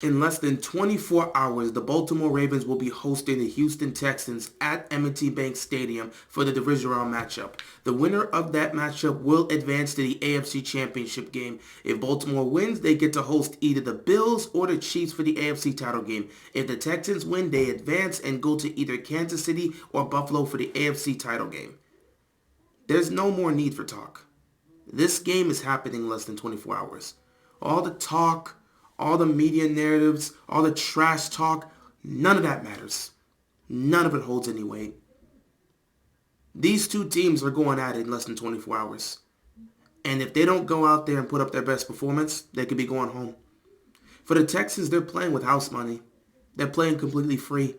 In less than 24 hours, the Baltimore Ravens will be hosting the Houston Texans at M&T Bank Stadium for the Divisional Round Matchup. The winner of that matchup will advance to the AFC Championship game. If Baltimore wins, they get to host either the Bills or the Chiefs for the AFC title game. If the Texans win, they advance and go to either Kansas City or Buffalo for the AFC title game. There's no more need for talk. This game is happening in less than 24 hours. All the talk, all the media narratives, all the trash talk, none of that matters. None of it holds any weight. These two teams are going at it in less than 24 hours. And if they don't go out there and put up their best performance, they could be going home. For the Texans, they're playing with house money. They're playing completely free.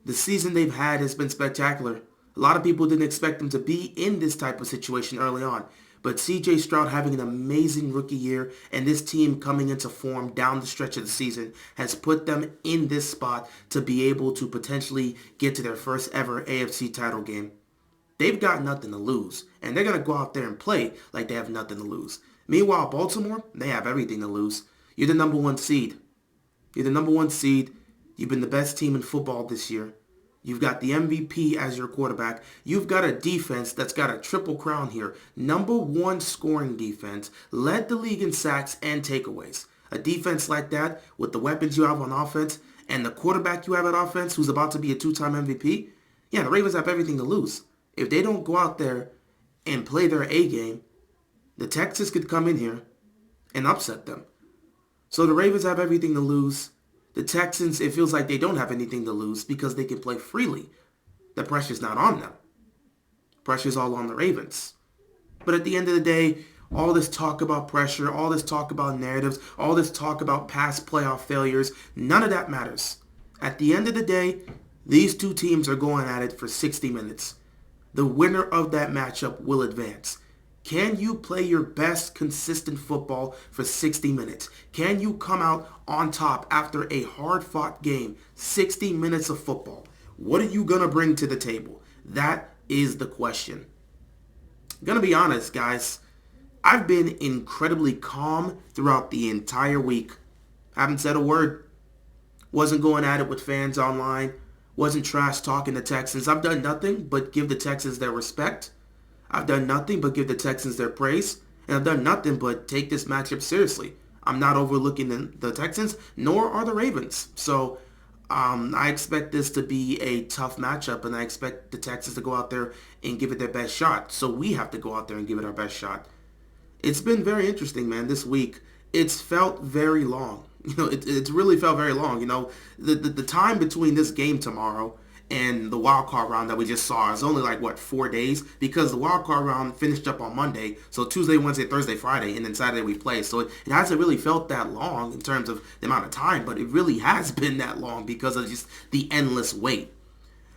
The season they've had has been spectacular. A lot of people didn't expect them to be in this type of situation early on. But C.J. Stroud having an amazing rookie year and this team coming into form down the stretch of the season has put them in this spot to be able to potentially get to their first ever AFC title game. They've got nothing to lose, and they're going to go out there and play like they have nothing to lose. Meanwhile, Baltimore, they have everything to lose. You're the number one seed. You're the number one seed. You've been the best team in football this year. You've got the MVP as your quarterback. You've got a defense that's got a triple crown here. Number one scoring defense, led the league in sacks and takeaways. A defense like that, with the weapons you have on offense and the quarterback you have at offense who's about to be a two-time MVP, yeah, the Ravens have everything to lose. If they don't go out there and play their A game, the Texans could come in here and upset them. So the Ravens have everything to lose. The Texans, it feels like they don't have anything to lose because they can play freely. The pressure's not on them. Pressure's all on the Ravens. But at the end of the day, all this talk about pressure, all this talk about narratives, all this talk about past playoff failures, none of that matters. At the end of the day, these two teams are going at it for 60 minutes. The winner of that matchup will advance. Can you play your best consistent football for 60 minutes? Can you come out on top after a hard-fought game, 60 minutes of football? What are you going to bring to the table? That is the question. I'm going to be honest, guys. I've been incredibly calm throughout the entire week. Haven't said a word. Wasn't going at it with fans online. Wasn't trash talking the Texans. I've done nothing but give the Texans their respect. I've done nothing but give the Texans their praise, and I've done nothing but take this matchup seriously. I'm not overlooking the Texans, nor are the Ravens. So I expect this to be a tough matchup, and I expect the Texans to go out there and give it their best shot. So we have to go out there and give it our best shot. It's been very interesting, man, this week. It's felt very long. It's really felt very long. The time between this game tomorrow and the wild card round that we just saw is only 4 days, because the wild card round finished up on Monday, so Tuesday, Wednesday, Thursday, Friday, and then Saturday we play. So it hasn't really felt that long in terms of the amount of time, but it really has been that long because of just the endless wait.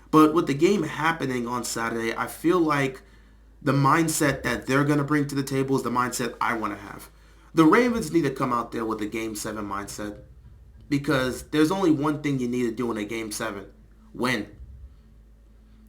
But with the game happening on Saturday, I feel like the mindset that they're going to bring to the table is the mindset I want to have. The Ravens need to come out there with a Game 7 mindset, because there's only one thing you need to do in a Game 7. Win.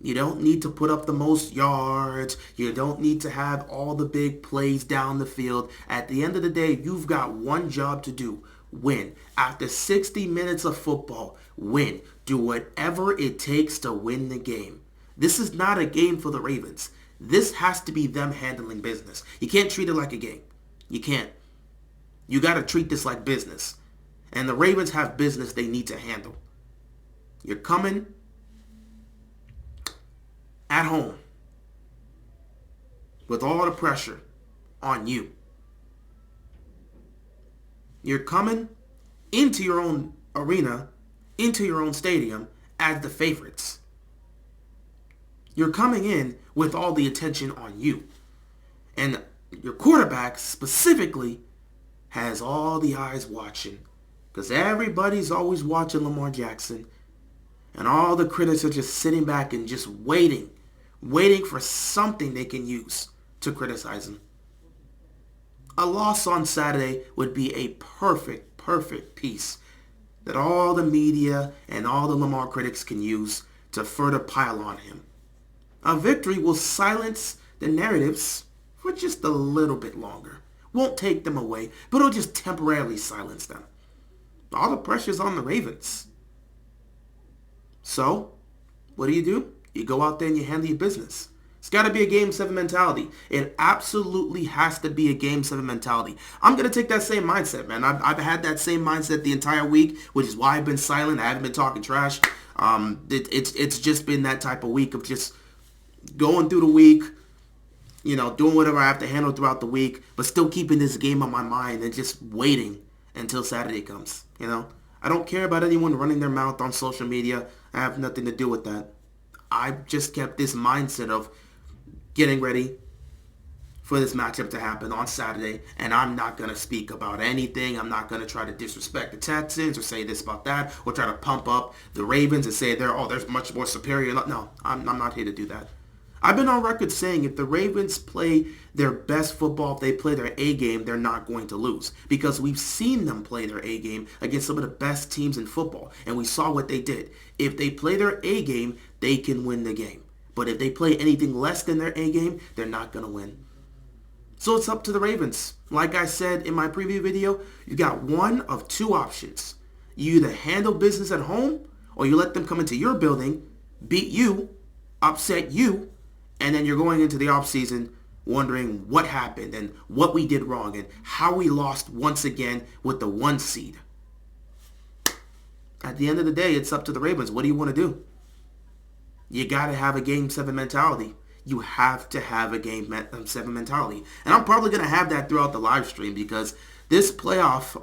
You don't need to put up the most yards. You don't need to have all the big plays down the field. At the end of the day, you've got one job to do. Win. After 60 minutes of football, win. Do whatever it takes to win the game. This is not a game for the Ravens. This has to be them handling business. You can't treat it like a game. You can't. You got to treat this like business. And the Ravens have business they need to handle. You're coming at home with all the pressure on you. You're coming into your own arena, into your own stadium as the favorites. You're coming in with all the attention on you. And your quarterback specifically has all the eyes watching, because everybody's always watching Lamar Jackson. And all the critics are just sitting back and just waiting for something they can use to criticize him. A loss on Saturday would be a perfect piece that all the media and all the Lamar critics can use to further pile on him. A victory will silence the narratives for just a little bit longer. Won't take them away, but it'll just temporarily silence them. All the pressure's on the Ravens. So, what do? You go out there and you handle your business. It's got to be a Game 7 mentality. It absolutely has to be a Game 7 mentality. I'm going to take that same mindset, man. I've had that same mindset the entire week, which is why I've been silent. I haven't been talking trash. It's just been that type of week of just going through the week, doing whatever I have to handle throughout the week, but still keeping this game on my mind and just waiting until Saturday comes, I don't care about anyone running their mouth on social media. I have nothing to do with that. I've just kept this mindset of getting ready for this matchup to happen on Saturday, and I'm not going to speak about anything. I'm not going to try to disrespect the Texans or say this about that or try to pump up the Ravens and say they're much more superior. No, I'm not here to do that. I've been on record saying if the Ravens play their best football, if they play their A game, they're not going to lose. Because we've seen them play their A game against some of the best teams in football. And we saw what they did. If they play their A game, they can win the game. But if they play anything less than their A game, they're not going to win. So it's up to the Ravens. Like I said in my preview video, you got one of two options. You either handle business at home, or you let them come into your building, beat you, upset you, and then you're going into the offseason wondering what happened and what we did wrong and how we lost once again with the 1 seed. At the end of the day, it's up to the Ravens. What do you want to do? You got to have a Game 7 mentality. You have to have a Game 7 mentality. And I'm probably going to have that throughout the live stream because this playoff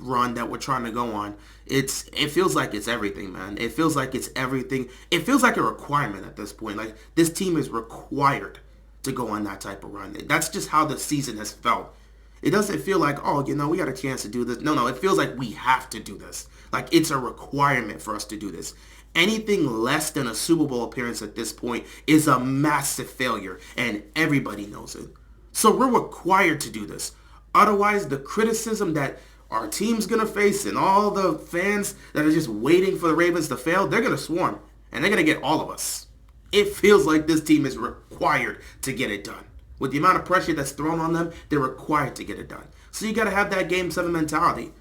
run that we're trying to go on, it feels like it's everything, man. It feels like it's everything. It feels like a requirement at this point. Like, this team is required to go on that type of run. That's just how the season has felt. It doesn't feel like, we got a chance to do this. No, it feels like we have to do this. Like, it's a requirement for us to do this. Anything less than a Super Bowl appearance at this point is a massive failure, and everybody knows it. So we're required to do this. Otherwise, the criticism that our team's going to face and all the fans that are just waiting for the Ravens to fail, they're going to swarm, and they're going to get all of us. It feels like this team is required to get it done. With the amount of pressure that's thrown on them, they're required to get it done. So you got to have that Game 7 mentality.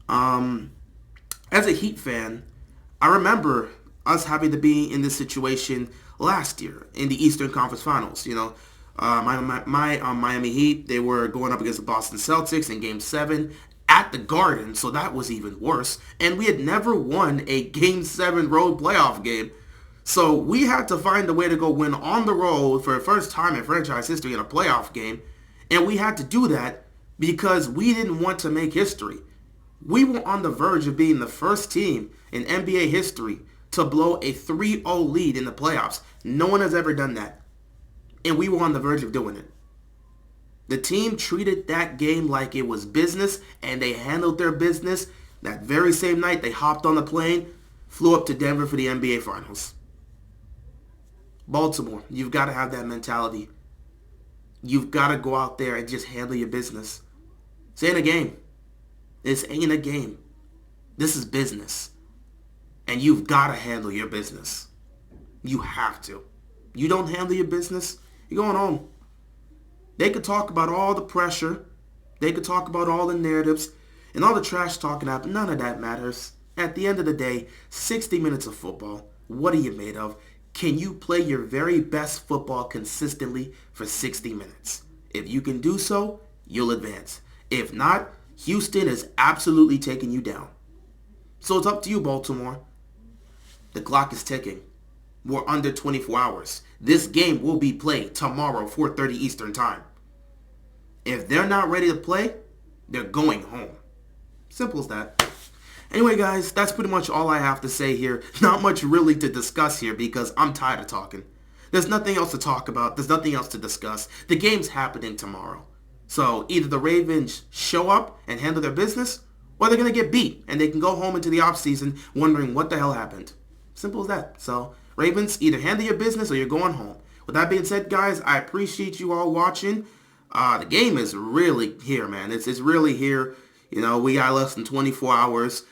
As a Heat fan, I remember us having to be in this situation last year in the Eastern Conference Finals. My Miami Heat, they were going up against the Boston Celtics in Game 7 at the Garden, so that was even worse. And we had never won a Game 7 road playoff game. So we had to find a way to go win on the road for the first time in franchise history in a playoff game. And we had to do that because we didn't want to make history. We were on the verge of being the first team in NBA history to blow a 3-0 lead in the playoffs. No one has ever done that. And we were on the verge of doing it. The team treated that game like it was business, and they handled their business. That very same night, they hopped on the plane, flew up to Denver for the NBA Finals. Baltimore, you've got to have that mentality. You've got to go out there and just handle your business. This ain't a game. This ain't a game. This is business. And you've got to handle your business. You have to. You don't handle your business, you're going home. They could talk about all the pressure. They could talk about all the narratives and all the trash talking up. None of that matters. At the end of the day, 60 minutes of football. What are you made of? Can you play your very best football consistently for 60 minutes? If you can do so, you'll advance. If not, Houston is absolutely taking you down. So it's up to you, Baltimore. The clock is ticking. We're under 24 hours. This game will be played tomorrow, 4:30 Eastern Time. If they're not ready to play, they're going home. Simple as that. Anyway, guys, that's pretty much all I have to say here. Not much really to discuss here because I'm tired of talking. There's nothing else to talk about. There's nothing else to discuss. The game's happening tomorrow. So either the Ravens show up and handle their business, or they're going to get beat and they can go home into the offseason wondering what the hell happened. Simple as that. So Ravens, either handle your business or you're going home. With that being said, guys, I appreciate you all watching. The game is really here, man. It's really here. We got less than 24 hours.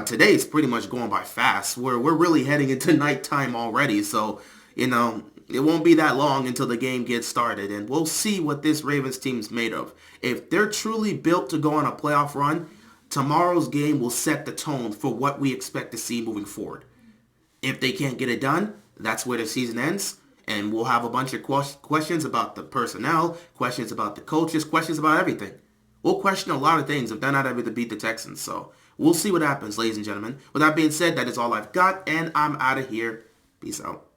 Today's pretty much going by fast. We're really heading into nighttime already. So, it won't be that long until the game gets started. And we'll see what this Ravens team's made of. If they're truly built to go on a playoff run, tomorrow's game will set the tone for what we expect to see moving forward. If they can't get it done, that's where the season ends. And we'll have a bunch of questions about the personnel, questions about the coaches, questions about everything. We'll question a lot of things if they're not able to beat the Texans. So we'll see what happens, ladies and gentlemen. With that being said, that is all I've got, and I'm out of here. Peace out.